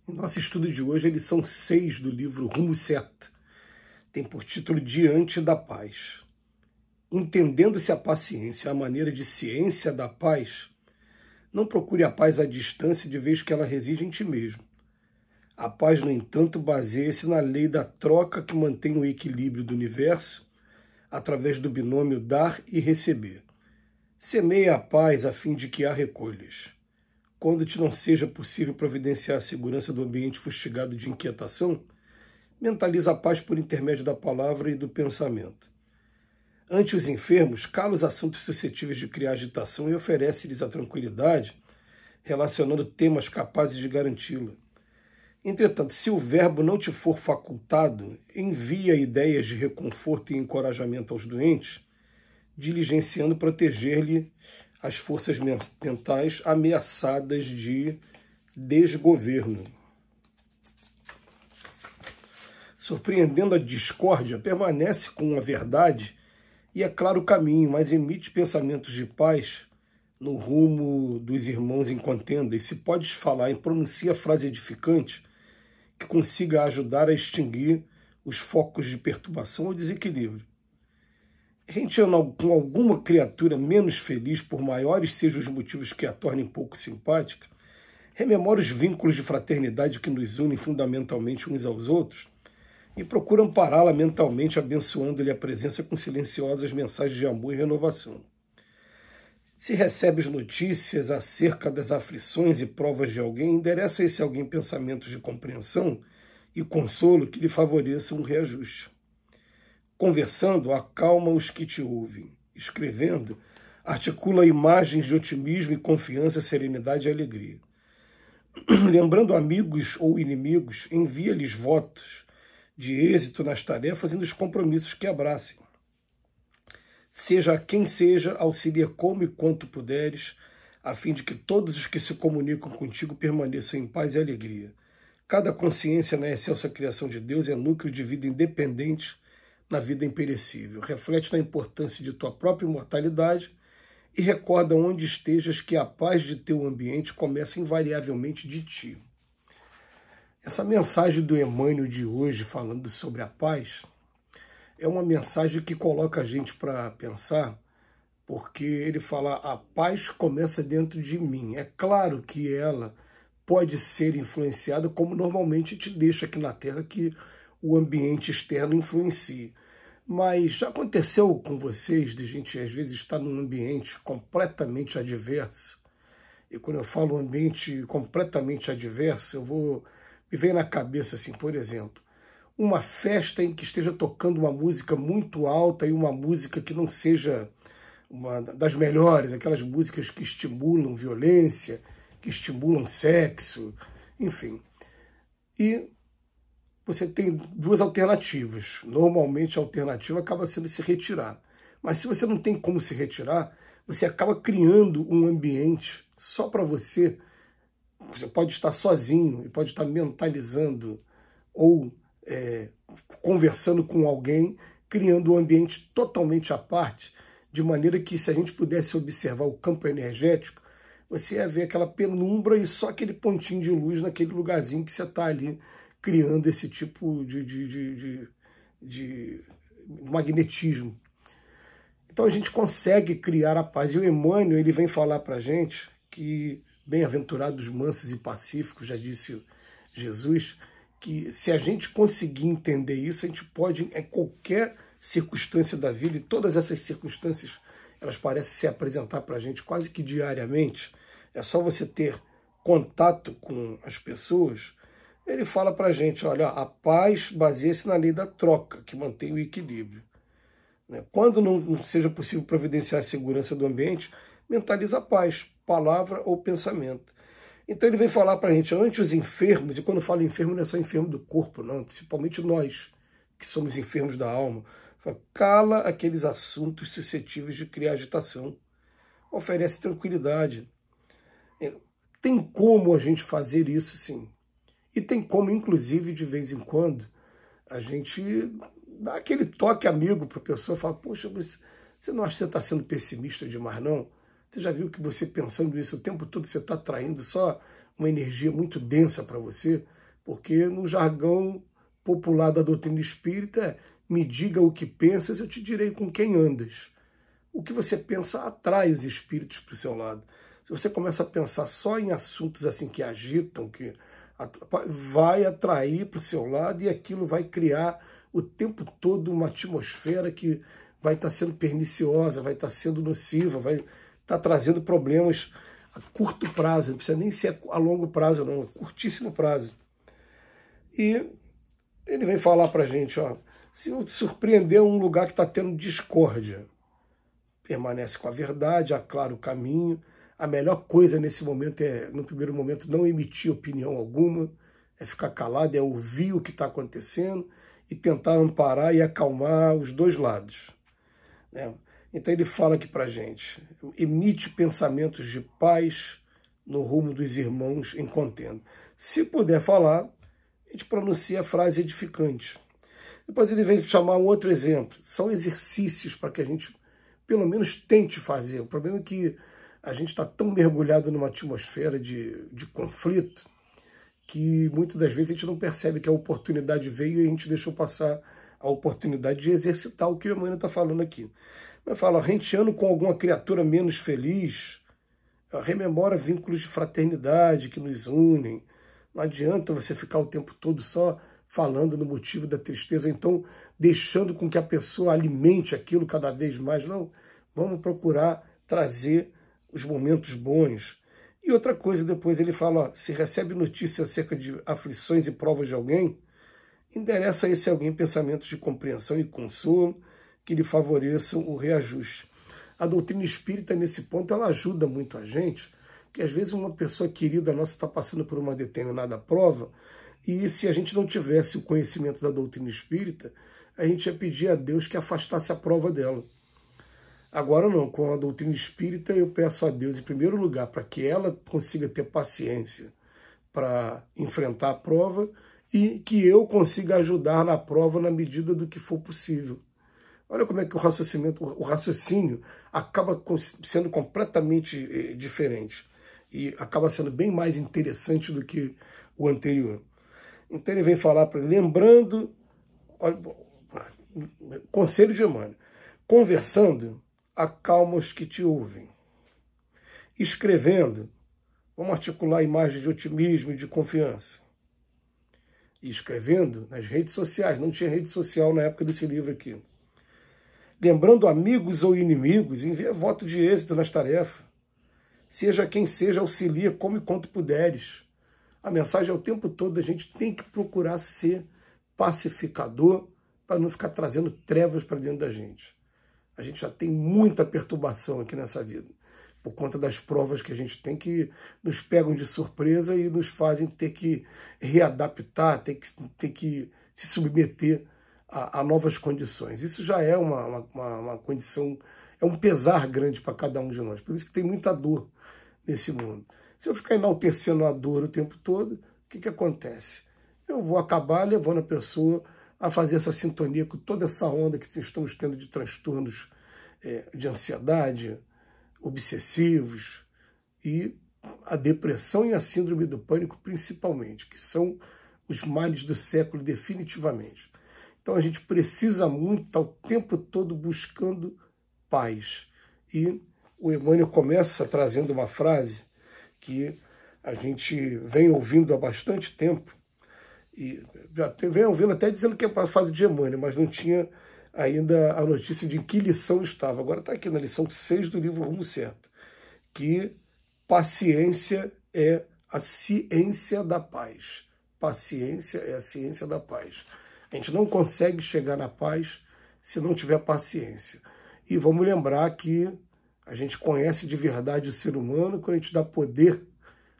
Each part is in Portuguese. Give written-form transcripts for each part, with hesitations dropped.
O nosso estudo de hoje é a lição 6 do livro Rumo Certo. Tem por título Diante da Paz. Entendendo-se a paciência à maneira de ciência da paz, não procure a paz à distância de vez que ela reside em ti mesmo. A paz, no entanto, baseia-se na lei da troca que mantém o equilíbrio do universo através do binômio dar e receber. Semeia a paz a fim de que a recolhas. Quando te não seja possível providenciar a segurança do ambiente fustigado de inquietação, mentaliza a paz por intermédio da palavra e do pensamento. Ante os enfermos, cala os assuntos suscetíveis de criar agitação e oferece-lhes a tranquilidade, relacionando temas capazes de garanti-la. Entretanto, se o verbo não te for facultado, envia ideias de reconforto e encorajamento aos doentes, diligenciando proteger-lhe as forças mentais ameaçadas de desgoverno. Surpreendendo a discórdia, permanece com a verdade e é claro o caminho, mas emite pensamentos de paz no rumo dos irmãos em contenda, e se podes falar e pronuncia frase edificante que consiga ajudar a extinguir os focos de perturbação ou desequilíbrio. Renteando com alguma criatura menos feliz, por maiores sejam os motivos que a tornem pouco simpática, rememora os vínculos de fraternidade que nos unem fundamentalmente uns aos outros e procura ampará-la mentalmente, abençoando-lhe a presença com silenciosas mensagens de amor e renovação. Se recebes notícias acerca das aflições e provas de alguém, endereça a esse alguém pensamentos de compreensão e consolo que lhe favoreçam um reajuste. Conversando, acalma os que te ouvem. Escrevendo, articula imagens de otimismo e confiança, serenidade e alegria. Lembrando amigos ou inimigos, envia-lhes votos de êxito nas tarefas e nos compromissos que abracem. Seja quem seja, auxilia como e quanto puderes, a fim de que todos os que se comunicam contigo permaneçam em paz e alegria. Cada consciência na excelsa criação de Deus é núcleo de vida independente na vida imperecível. Reflete na importância de tua própria imortalidade e recorda onde estejas que a paz de teu ambiente começa invariavelmente de ti. Essa mensagem do Emmanuel de hoje, falando sobre a paz, é uma mensagem que coloca a gente para pensar, porque ele fala, a paz começa dentro de mim. É claro que ela pode ser influenciada, como normalmente te deixa aqui na Terra, que o ambiente externo influencia. Mas já aconteceu com vocês de gente, às vezes, estar num ambiente completamente adverso? E quando eu falo ambiente completamente adverso, me vem na cabeça, assim, por exemplo, uma festa em que esteja tocando uma música muito alta e uma música que não seja uma das melhores, aquelas músicas que estimulam violência, que estimulam sexo, enfim. E você tem duas alternativas. Normalmente a alternativa acaba sendo se retirar. Mas se você não tem como se retirar, você acaba criando um ambiente só para você. Você pode estar sozinho e pode estar mentalizando ou conversando com alguém, criando um ambiente totalmente à parte, de maneira que, se a gente pudesse observar o campo energético, você ia ver aquela penumbra e só aquele pontinho de luz naquele lugarzinho que você está ali criando esse tipo de magnetismo. Então a gente consegue criar a paz. E o Emmanuel, ele vem falar para a gente que, bem-aventurados mansos e pacíficos, já disse Jesus, que se a gente conseguir entender isso, a gente pode, em qualquer circunstância da vida, e todas essas circunstâncias, elas parecem se apresentar para a gente quase que diariamente, é só você ter contato com as pessoas. Ele fala para a gente, olha, a paz baseia-se na lei da troca, que mantém o equilíbrio. Quando não seja possível providenciar a segurança do ambiente, mentaliza a paz, palavra ou pensamento. Então ele vem falar para a gente, ante os enfermos, e quando fala enfermo não é só enfermo do corpo, não, principalmente nós, que somos enfermos da alma, fala, cala aqueles assuntos suscetíveis de criar agitação, oferece tranquilidade. Tem como a gente fazer isso, sim. E tem como, inclusive, de vez em quando, a gente dá aquele toque amigo para a pessoa, fala, poxa, você não acha que você está sendo pessimista demais, não? Você já viu que você pensando isso o tempo todo, você está atraindo só uma energia muito densa para você, porque no jargão popular da doutrina espírita, me diga o que pensas, eu te direi com quem andas. O que você pensa atrai os espíritos para o seu lado. Se você começa a pensar só em assuntos assim que agitam, que vai atrair para o seu lado e aquilo vai criar o tempo todo uma atmosfera que vai estar sendo perniciosa, vai estar sendo nociva, vai estar trazendo problemas a curto prazo, não precisa nem ser a longo prazo, não, a curtíssimo prazo. E ele vem falar para a gente, ó, se eu te surpreender um lugar que está tendo discórdia, permanece com a verdade, aclara o caminho. A melhor coisa nesse momento é, no primeiro momento, não emitir opinião alguma, é ficar calado, é ouvir o que está acontecendo e tentar amparar e acalmar os dois lados, né? Então ele fala aqui para a gente, emite pensamentos de paz no rumo dos irmãos em contenda. Se puder falar, a gente pronuncia a frase edificante. Depois ele vem chamar um outro exemplo. São exercícios para que a gente, pelo menos, tente fazer. O problema é que a gente está tão mergulhado numa atmosfera de conflito que muitas das vezes a gente não percebe que a oportunidade veio e a gente deixou passar a oportunidade de exercitar o que o Emmanuel está falando aqui. Ele fala, renteando com alguma criatura menos feliz, rememora vínculos de fraternidade que nos unem. Não adianta você ficar o tempo todo só falando no motivo da tristeza, então deixando com que a pessoa alimente aquilo cada vez mais. Não, vamos procurar trazer os momentos bons. E outra coisa, depois ele fala, ó, se recebe notícia acerca de aflições e provas de alguém, endereça a esse alguém pensamentos de compreensão e consolo que lhe favoreçam o reajuste. A doutrina espírita, nesse ponto, ela ajuda muito a gente, porque às vezes uma pessoa querida nossa está passando por uma determinada prova, e se a gente não tivesse o conhecimento da doutrina espírita, a gente ia pedir a Deus que afastasse a prova dela. Agora não, com a doutrina espírita eu peço a Deus, em primeiro lugar, para que ela consiga ter paciência para enfrentar a prova e que eu consiga ajudar na prova na medida do que for possível. Olha como é que o raciocínio acaba sendo completamente diferente e acaba sendo bem mais interessante do que o anterior. Então ele vem falar para ele, lembrando, olha, conselho de Emmanuel, conversando, acalma os que te ouvem. Escrevendo, vamos articular imagens de otimismo e de confiança. E escrevendo nas redes sociais, não tinha rede social na época desse livro aqui. Lembrando amigos ou inimigos, envia voto de êxito nas tarefas. Seja quem seja, auxilia como e quanto puderes. A mensagem é o tempo todo, a gente tem que procurar ser pacificador para não ficar trazendo trevas para dentro da gente. A gente já tem muita perturbação aqui nessa vida, por conta das provas que a gente tem que nos pegam de surpresa e nos fazem ter que readaptar, ter que se submeter a novas condições. Isso já é uma condição, é um pesar grande para cada um de nós. Por isso que tem muita dor nesse mundo. Se eu ficar enaltecendo a dor o tempo todo, o que acontece? Eu vou acabar levando a pessoa a fazer essa sintonia com toda essa onda que estamos tendo de transtornos de ansiedade, obsessivos, e a depressão e a síndrome do pânico principalmente, que são os males do século definitivamente. Então a gente precisa muito estar o tempo todo buscando paz. E o Emmanuel começa trazendo uma frase que a gente vem ouvindo há bastante tempo, e já vem ouvindo até dizendo que é a fase de Emmanuel, mas não tinha ainda a notícia de que lição estava. Agora está aqui na lição 6 do livro Rumo Certo, que paciência é a ciência da paz. Paciência é a ciência da paz. A gente não consegue chegar na paz se não tiver paciência. E vamos lembrar que a gente conhece de verdade o ser humano quando a gente dá poder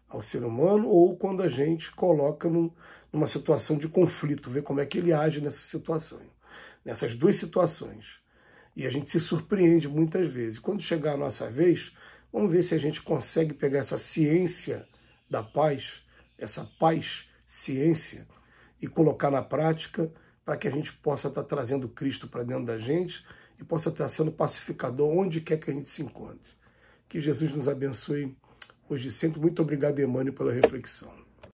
ao ser humano ou quando a gente coloca numa situação de conflito, ver como é que ele age nessa situação, nessas duas situações. E a gente se surpreende muitas vezes. Quando chegar a nossa vez, vamos ver se a gente consegue pegar essa ciência da paz, essa paz-ciência, e colocar na prática para que a gente possa estar trazendo Cristo para dentro da gente e possa estar sendo pacificador onde quer que a gente se encontre. Que Jesus nos abençoe Hoje sempre, muito obrigado, Emmanuel, pela reflexão.